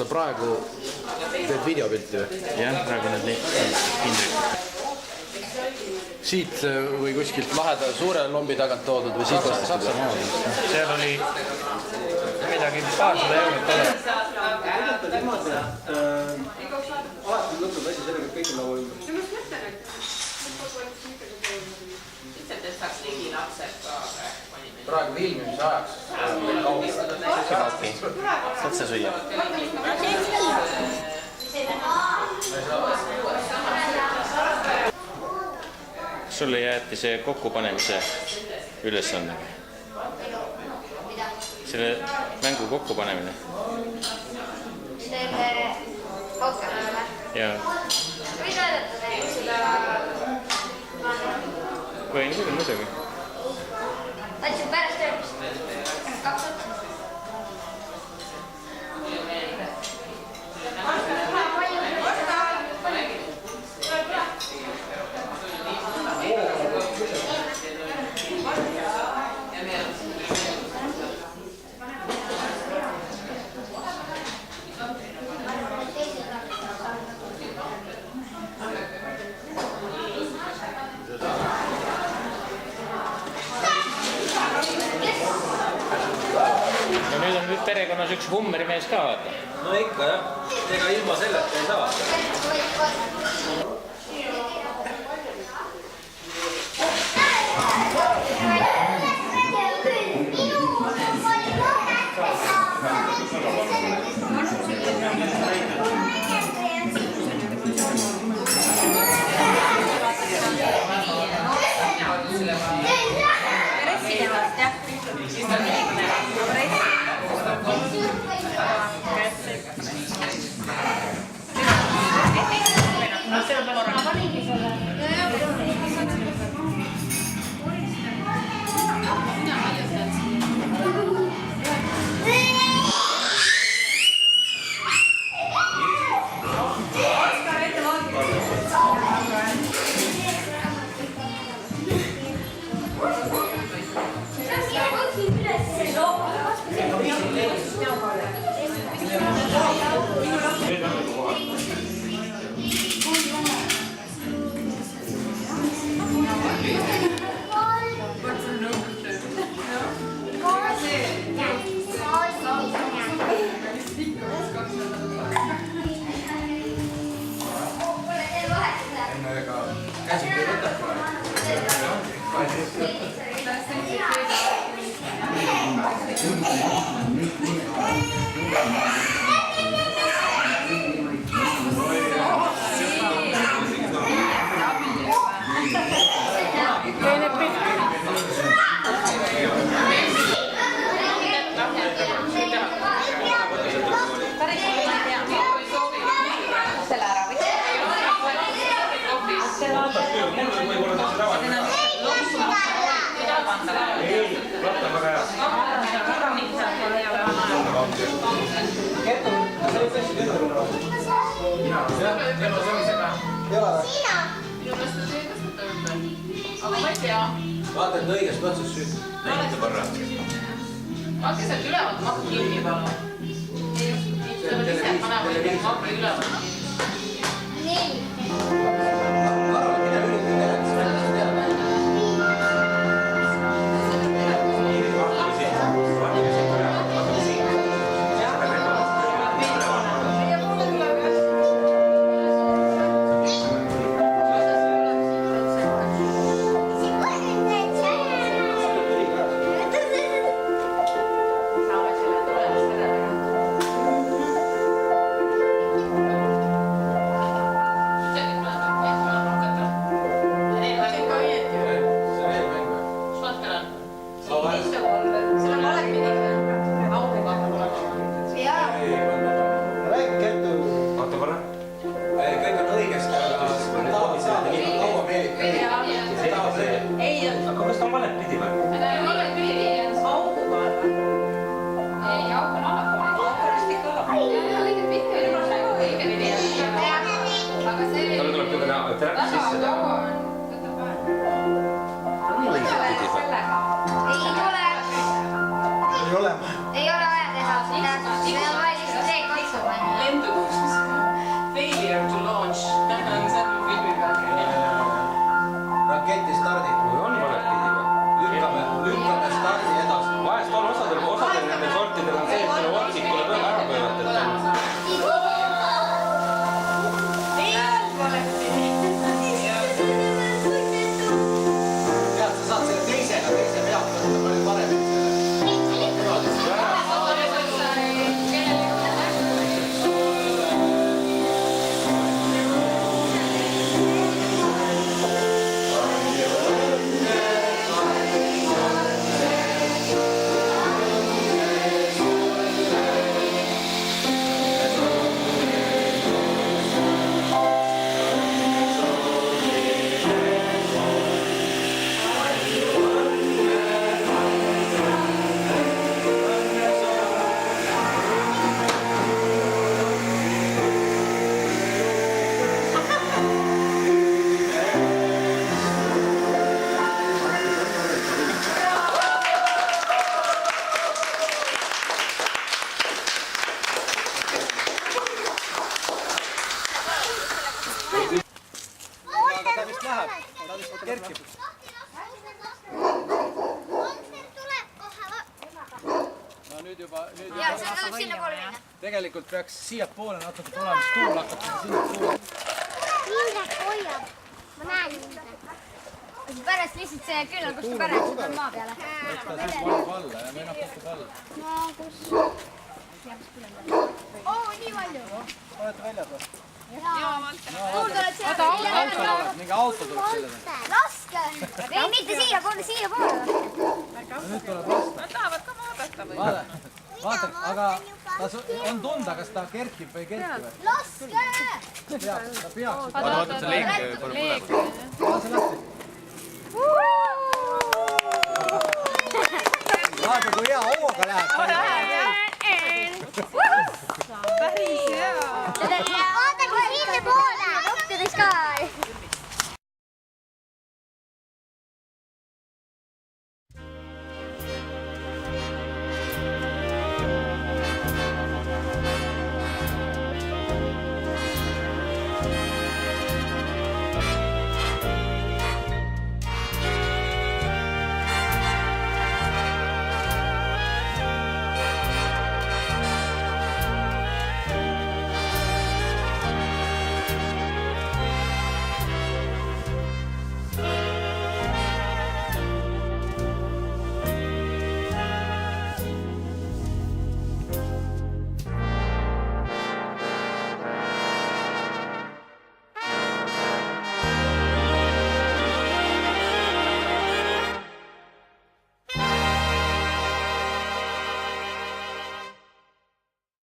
sa praegu teed videopilti või? Jah, praegu need Indrek. Siit või kuskilt laheda suure lombi tagant toodud või siit Saksamaal. Seal oli midagi paarsada eurot tele. Alati lõpeb asi sellega, et kõik on nagu ümber. praegu filmimise ajaks Otse süüa. Sulle jäeti see kokkupanemise ülesanne. Selle mängu kokkupanemine. Selle kokkupanemine? Jaa. Või toodata seda? Võin küll, muidugi. Otsi pärast tööbist. 2 otsa. Perekonnas üks hummerimees ka vaata. No ikka jah, ega ilma selleta ei saa. Vaata, et õigest otsast süüd. Näite korra. Vaatke sealt ülevalt makku kinni, palun. Tuleb ise panema makku ülevalt kinni. kerkib. No nüüd juba Jaa, see tuleb sinna poole minna. tegelikult peaks siiapoole natuke tulema, siis tuul hakkab sinna poole. Indrek hoiab. Ma näen Indrek. Pärast lihtsalt see küll kustub ära, siis tuleb maa peale. Ta siis paneb alla ja meinab kustub alla. No kus? Oo, nii palju. Olete väljas või? Tuul tuleb siia. Auto tuleb, mingi auto tuleb selle peale. Laske! Ei, mitte siia poole, siia poole. Nüüd tuleb lasta. Nad tahavad ka vaadata või? Vaata, aga on tunda, kas ta kerkib või ei kerki või? Laske! Peaks, ta peaks. Vaata, see leek pole põlemas. Lase lahti. Vaata, kui hea hooga läheb.